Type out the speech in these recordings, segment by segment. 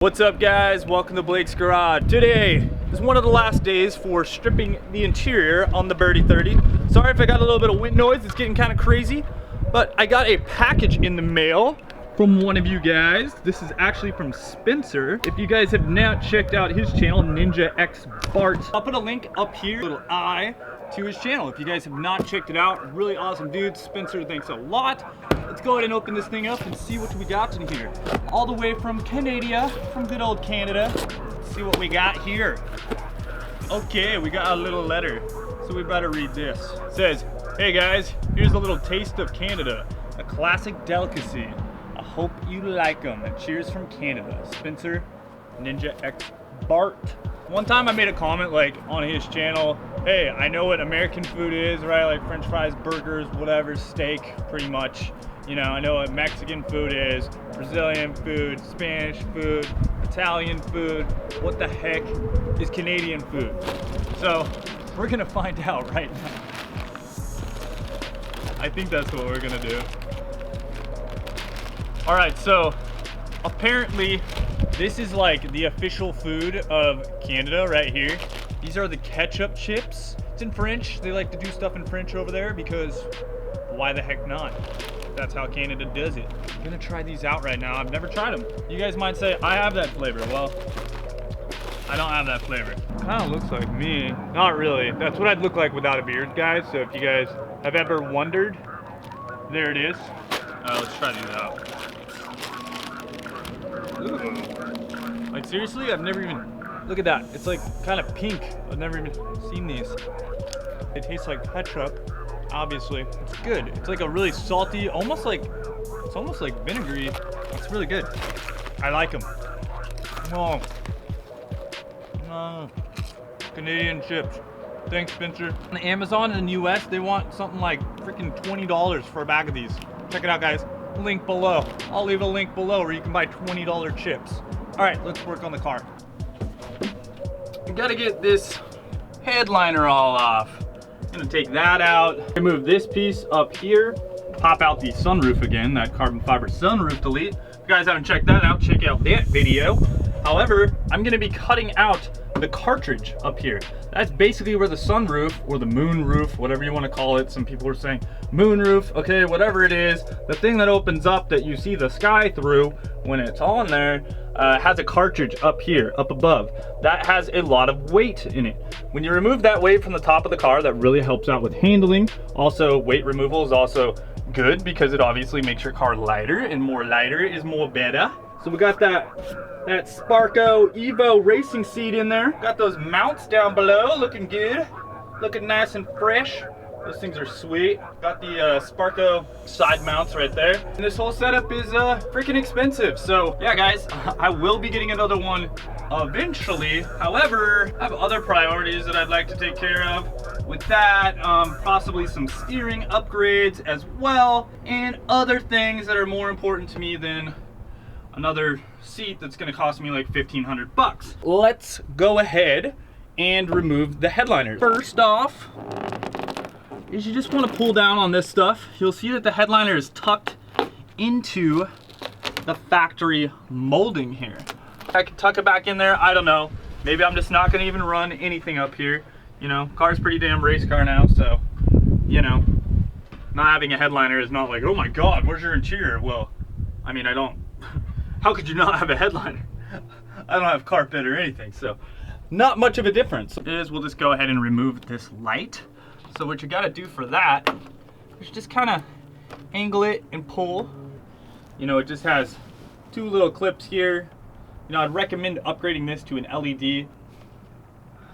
What's up guys, welcome to Blake's Garage. Today is one of the last days for stripping the interior on the Berty30. Sorry if I got a little bit of wind noise, it's getting kind of crazy, but I got a package in the mail from one of you guys. This is actually from Spencer. If you guys have not checked out his channel, Ninja X Bart, I'll put a link up here, little I, to his channel. If you guys have not checked it out, really awesome dude. Spencer, thanks a lot. Let's go ahead and open this thing up and see what we got in here. All the way from Canada, from good old Canada. Let's see what we got here. Okay, we got a little letter, so we better read this. It says, hey guys, here's a little taste of Canada, a classic delicacy. I hope you like them. And cheers from Canada. Spencer, Ninja X Bart. One time I made a comment like on his channel, hey, I know what American food is, right? Like French fries, burgers, whatever, steak, pretty much. You know, I know what Mexican food is, Brazilian food, Spanish food, Italian food. What the heck is Canadian food? So we're gonna find out right now. I think that's what we're gonna do. All right, so apparently this is like the official food of Canada right here. These are the ketchup chips. It's in French. They like to do stuff in French over there because why the heck not? That's how Canada does it. I'm gonna try these out right now. I've never tried them. You guys might say, I have that flavor. Well, I don't have that flavor. Kind of looks like me. Not really. That's what I'd look like without a beard, guys. So if you guys have ever wondered, there it is. Let's try these out. Ooh. Like seriously, I've never even, look at that. It's like kind of pink. I've never even seen these. It tastes like ketchup. Obviously, it's good. It's like a really salty, it's almost like vinegary. It's really good. I like them. Oh. Canadian chips. Thanks, Spencer. On Amazon in the US, they want something like freaking $20 for a bag of these. Check it out, guys. Link below. I'll leave a link below where you can buy $20 chips. All right, let's work on the car. We gotta get this headliner all off. Gonna take that out, remove this piece up here, pop out the sunroof again, that carbon fiber sunroof delete. If you guys haven't checked that out, check out that video. However, I'm gonna be cutting out the cartridge up here. That's basically where the sunroof, or the moon roof, whatever you wanna call it. Some people are saying moon roof, okay, whatever it is. The thing that opens up that you see the sky through when it's on there, has a cartridge up here, up above. That has a lot of weight in it. When you remove that weight from the top of the car, that really helps out with handling. Also, weight removal is also good because it obviously makes your car lighter, and more lighter is more better. So we got that Sparco Evo racing seat in there. Got those mounts down below, looking good. Looking nice and fresh. Those things are sweet. Got the Sparco side mounts right there. And this whole setup is freaking expensive. So yeah, guys, I will be getting another one eventually. However, I have other priorities that I'd like to take care of. With that, possibly some steering upgrades as well, and other things that are more important to me than another seat that's gonna cost me like 1,500 bucks. Let's go ahead and remove the headliner. First off, is you just want to pull down on this stuff. You'll see that the headliner is tucked into the factory molding here. I can tuck it back in there, I don't know. Maybe I'm just not gonna even run anything up here. You know, car's pretty damn race car now, so, you know, not having a headliner is not like, oh my God, where's your interior? Well, I mean, I don't, how could you not have a headliner? I don't have carpet or anything, so not much of a difference. Is we'll just go ahead and remove this light. So what you gotta do for that is just kind of angle it and pull. You know, it just has two little clips here. You know, I'd recommend upgrading this to an LED.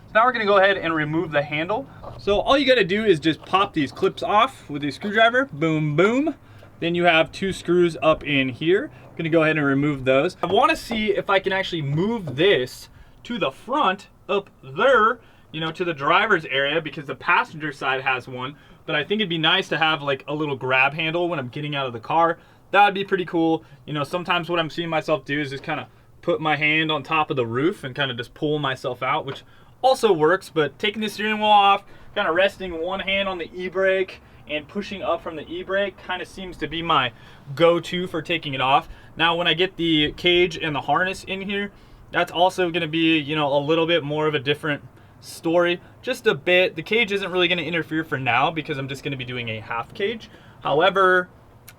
So now we're gonna go ahead and remove the handle. So all you gotta do is just pop these clips off with a screwdriver, boom, boom. Then you have two screws up in here. I'm gonna go ahead and remove those. I wanna see if I can actually move this to the front up there, you know, to the driver's area, because the passenger side has one, but I think it'd be nice to have like a little grab handle when I'm getting out of the car. That would be pretty cool. You know, sometimes what I'm seeing myself do is just kind of put my hand on top of the roof and kind of just pull myself out, which also works, but taking the steering wheel off, kind of resting one hand on the e-brake and pushing up from the e-brake kind of seems to be my go-to for taking it off. Now when I get the cage and the harness in here, that's also going to be, you know, a little bit more of a different story, just a bit. The cage isn't really going to interfere for now because I'm just going to be doing a half cage. However,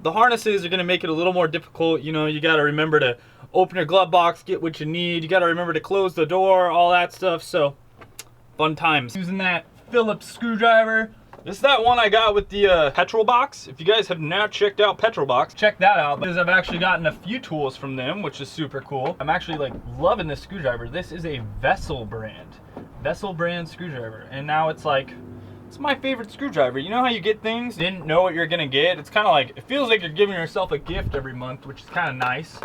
the harnesses are going to make it a little more difficult. You know, you got to remember to open your glove box, get what you need. You got to remember to close the door, all that stuff. So fun times. Using that Phillips screwdriver. This is that one I got with the petrol box. If you guys have not checked out petrol box, check that out, because I've actually gotten a few tools from them, which is super cool. I'm actually like loving this screwdriver. This is a Vessel brand screwdriver, and now it's like, it's my favorite screwdriver. You know how you get things, didn't know what you're gonna get? It's kind of like, it feels like you're giving yourself a gift every month, which is kind of nice.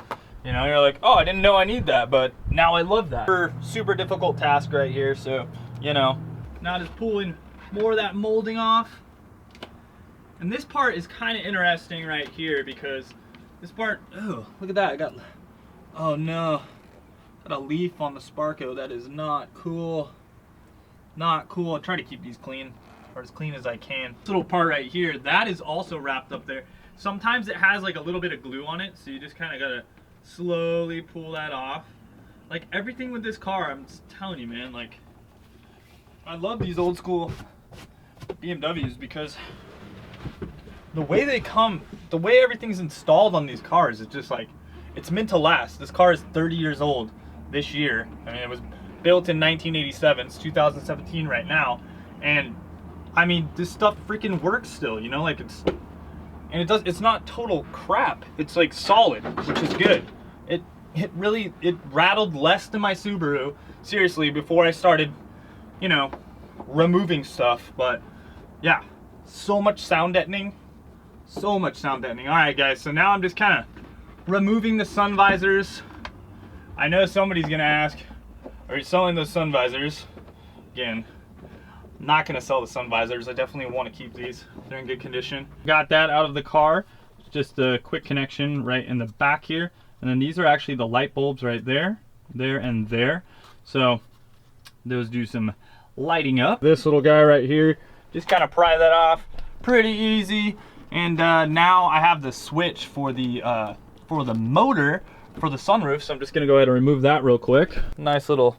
You know, you're like, oh, I didn't know I need that, but now I love that. Super difficult task right here, so, you know, now just pulling more of that molding off. And this part is kind of interesting right here, because this part, oh, look at that, I got, oh no, got a leaf on the Sparko. That is not cool. Not cool. I try to keep these clean, or as clean as I can. This little part right here, that is also wrapped up there. Sometimes it has like a little bit of glue on it, so you just kind of gotta slowly pull that off. Like everything with this car, I'm just telling you, man, like, I love these old school BMWs because the way they come, the way everything's installed on these cars is just like, it's meant to last. This car is 30 years old this year. I mean, it was built in 1987. It's 2017 right now, and I mean, this stuff freaking works still, you know, like it's not total crap. It's like solid, which is good. It really rattled less than my Subaru, seriously, before I started, you know, removing stuff. But yeah, so much sound deadening, so much sound deadening. All right, guys, so now I'm just kind of removing the sun visors. I know somebody's gonna ask, are you selling those sun visors? Again, I'm not gonna sell the sun visors. I definitely want to keep these. They're in good condition. Got that out of the car. Just a quick connection right in the back here. And then these are actually the light bulbs right there, there, and there. So those do some lighting up. This little guy right here, just kind of pry that off. Pretty easy. And now I have the switch for the motor for the sunroof, so I'm just gonna go ahead and remove that real quick. Nice little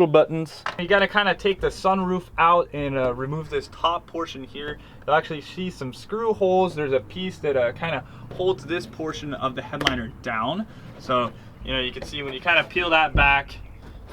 buttons. You gotta kind of take the sunroof out and remove this top portion here. You'll actually see some screw holes. There's a piece that kind of holds this portion of the headliner down. So, you know, you can see when you kind of peel that back,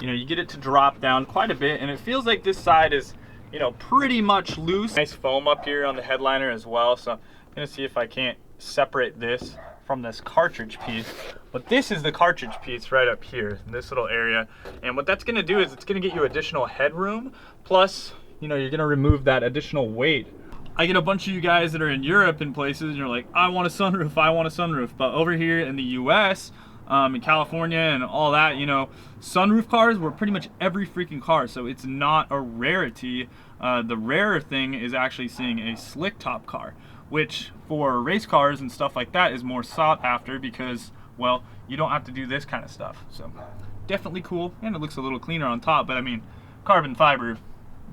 you know, you get it to drop down quite a bit, and it feels like this side is, you know, pretty much loose. Nice foam up here on the headliner as well. So I'm gonna see if I can't separate this from this cartridge piece. But this is the cartridge piece right up here in this little area, and what that's going to do is it's going to get you additional headroom, plus, you know, you're going to remove that additional weight. I get a bunch of you guys that are in Europe and places, and you're like, I want a sunroof, I want a sunroof. But over here in the US, in California and all that, you know, sunroof cars were pretty much every freaking car, so it's not a rarity. The rarer thing is actually seeing a slick top car, which for race cars and stuff like that is more sought after because, well, you don't have to do this kind of stuff. So definitely cool, and it looks a little cleaner on top, but I mean, carbon fiber,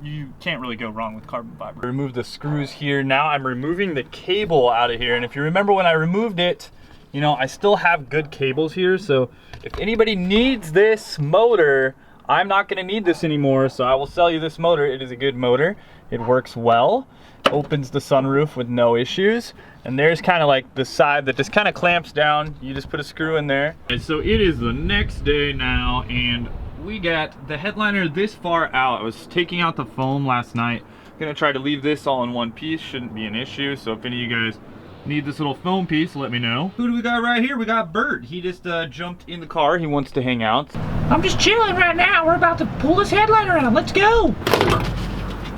you can't really go wrong with carbon fiber. Remove the screws here. Now I'm removing the cable out of here, and if you remember when I removed it, you know, I still have good cables here, so if anybody needs this motor, I'm not gonna need this anymore, so I will sell you this motor. It is a good motor. It works well. Opens the sunroof with no issues. And there's kind of like the side that just kind of clamps down. You just put a screw in there. And so it is the next day now, and we got the headliner this far out. I was taking out the foam last night. Gonna try to leave this all in one piece. Shouldn't be an issue. So if any of you guys need this little foam piece, let me know. Who do we got right here? We got Bert. He just jumped in the car. He wants to hang out. I'm just chilling right now. We're about to pull this headliner out. Let's go.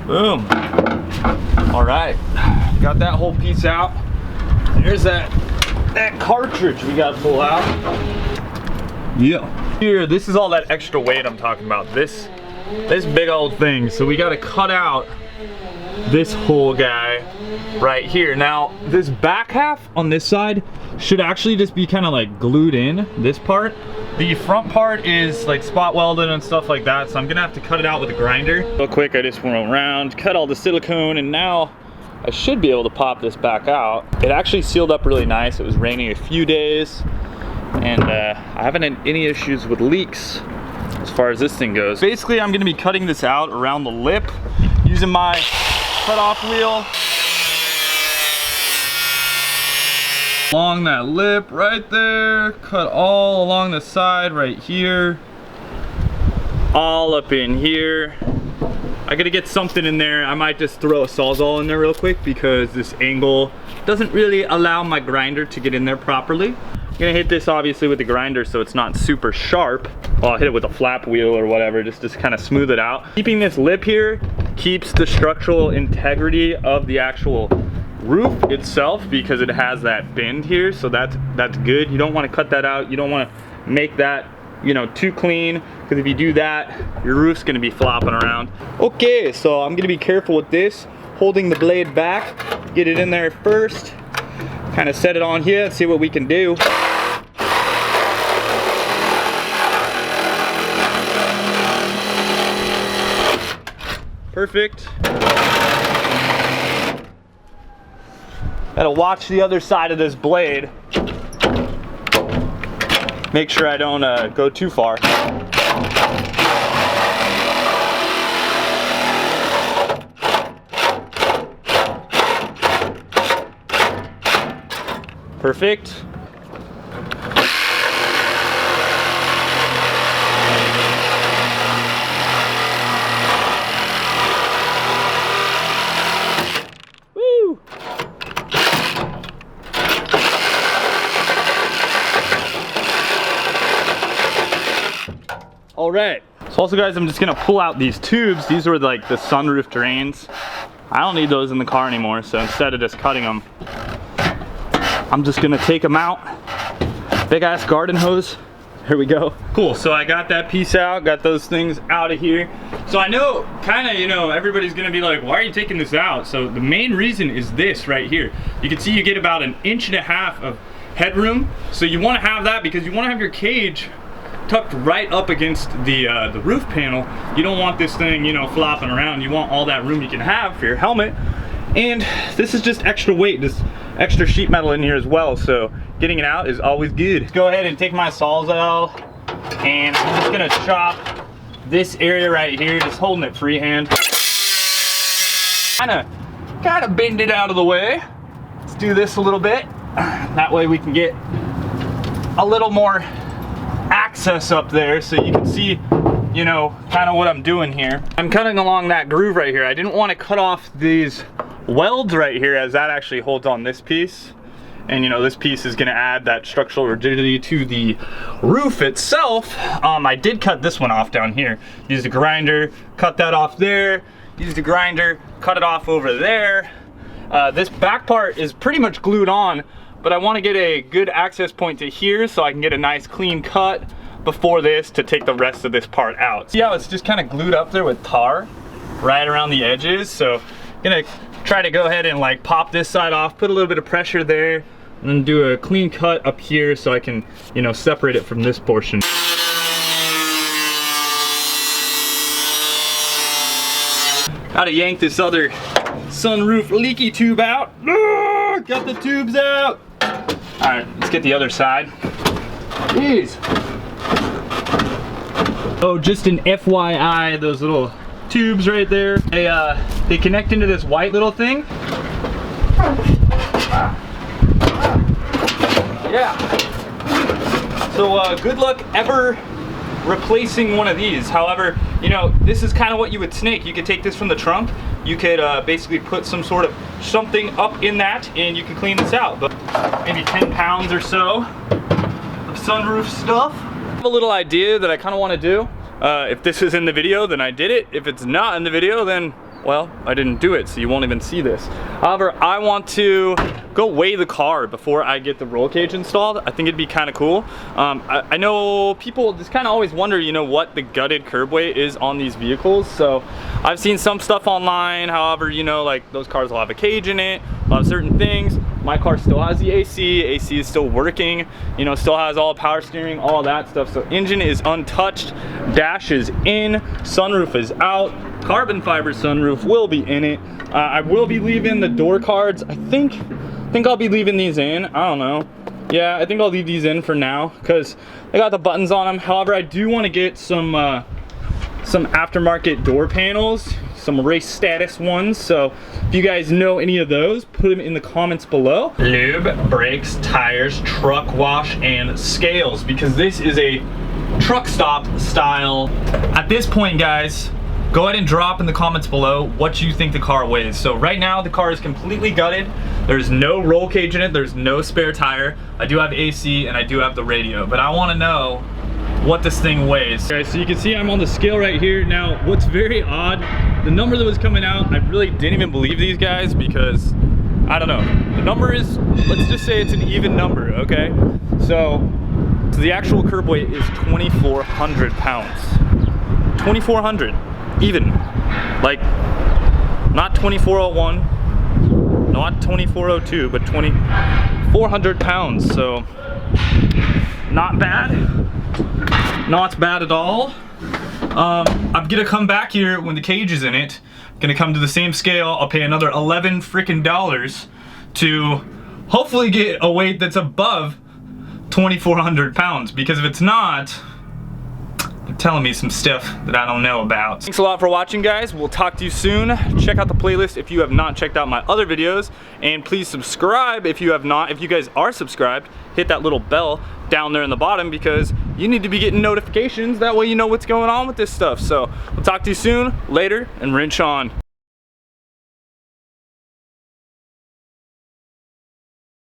Boom. All right, got that whole piece out. Here's that cartridge we got to pull out. Yeah. Here, this is all that extra weight I'm talking about. This big old thing. So we got to cut out this whole guy right here. Now, this back half on this side should actually just be kind of like glued in, this part. The front part is like spot welded and stuff like that, so I'm gonna have to cut it out with a grinder. Real quick, I just went around, cut all the silicone, and now I should be able to pop this back out. It actually sealed up really nice. It was raining a few days, and I haven't had any issues with leaks as far as this thing goes. Basically, I'm gonna be cutting this out around the lip using my cut-off wheel. Along that lip right there, cut all along the side right here, all up in here. I gotta get something in there. I might just throw a Sawzall in there real quick because this angle doesn't really allow my grinder to get in there properly. I'm gonna hit this obviously with the grinder so it's not super sharp. Well, I'll hit it with a flap wheel or whatever, just kind of smooth it out. Keeping this lip here keeps the structural integrity of the actual roof itself because it has that bend here, so that's good. You don't want to cut that out. You don't want to make that, you know, too clean, because if you do that, your roof's going to be flopping around. Okay, so I'm going to be careful with this, holding the blade back, get it in there first, kind of set it on here and see what we can do. Perfect. Gotta watch the other side of this blade. Make sure I don't go too far. Perfect. All right, so also guys, I'm just gonna pull out these tubes. These were like the sunroof drains. I don't need those in the car anymore, so instead of just cutting them, I'm just gonna take them out. Big ass garden hose. Here we go. Cool, so I got that piece out, got those things out of here. So I know, kinda, you know, everybody's gonna be like, why are you taking this out? So the main reason is this right here. You can see you get about 1.5 inches of headroom. So you wanna have that because you wanna have your cage tucked right up against the roof panel. You don't want this thing, you know, flopping around. You want all that room you can have for your helmet. And this is just extra weight, just extra sheet metal in here as well. So getting it out is always good. Go ahead and take my Sawzall, and I'm just gonna chop this area right here, just holding it freehand. Kinda bend it out of the way. Let's do this a little bit. That way we can get a little more access up there so you can see, you know, kind of what I'm doing here. I'm cutting along that groove right here. I didn't want to cut off these welds right here, as that actually holds on this piece, and you know, this piece is going to add that structural rigidity to the roof itself. I did cut this one off down here. Used a grinder, cut that off there. Used a grinder, cut it off over there. This back part is pretty much glued on, but I want to get a good access point to here so I can get a nice clean cut before this to take the rest of this part out. See how it's just kind of glued up there with tar right around the edges? So I'm gonna try to go ahead and like pop this side off, put a little bit of pressure there, and then do a clean cut up here so I can, you know, separate it from this portion. Gotta yank this other sunroof leaky tube out. Got the tubes out. All right, let's get the other side. Jeez. Oh, just an FYI, those little tubes right there, they connect into this white little thing. Yeah. So good luck ever replacing one of these. However, you know, this is kind of what you would snake. You could take this from the trunk. You could basically put some sort of something up in that and you can clean this out. But maybe 10 pounds or so of sunroof stuff. I have a little idea that I kind of want to do. If this is in the video, then I did it. If it's not in the video, then, well, I didn't do it, so you won't even see this. However, I want to go weigh the car before I get the roll cage installed. I think it'd be kind of cool. I know people just kind of always wonder, you know, what the gutted curb weight is on these vehicles. So I've seen some stuff online. However, you know, like those cars will have a cage in it, will have certain things. My car still has the AC. AC is still working, you know, still has all power steering, all that stuff. So engine is untouched, dash is in, sunroof is out. carbon fiber sunroof will be in it. I will be leaving the door cards. I think I'll be leaving these in. I don't know. Yeah, I think I'll leave these in for now because I got the buttons on them. However, I do want to get some aftermarket door panels, some race status ones. So if you guys know any of those, put them in the comments below. Lube, brakes, tires, truck wash, and scales, because this is a truck stop style. At this point, guys, go ahead and drop in the comments below what you think the car weighs. So right now the car is completely gutted. There's no roll cage in it. There's no spare tire. I do have AC and I do have the radio, but I want to know what this thing weighs. Okay, so you can see I'm on the scale right here. Now, what's very odd, the number that was coming out, I really didn't even believe these guys because, I don't know. The number is, let's just say it's an even number, okay? So the actual curb weight is 2,400 pounds. 2,400. Even, like, not 2401, not 2402, but 2,400 pounds. So not bad, not bad at all. I'm gonna come back here when the cage is in it, gonna come to the same scale. I'll pay another $11 freaking to hopefully get a weight that's above 2,400 pounds, because if it's not, telling me some stuff that I don't know about. Thanks a lot for watching, guys. We'll talk to you soon. Check out the playlist if you have not checked out my other videos, and please subscribe if you have not. If you guys are subscribed, hit that little bell down there in the bottom, because you need to be getting notifications. That way you know what's going on with this stuff. So we'll talk to you soon. Later, and wrench on.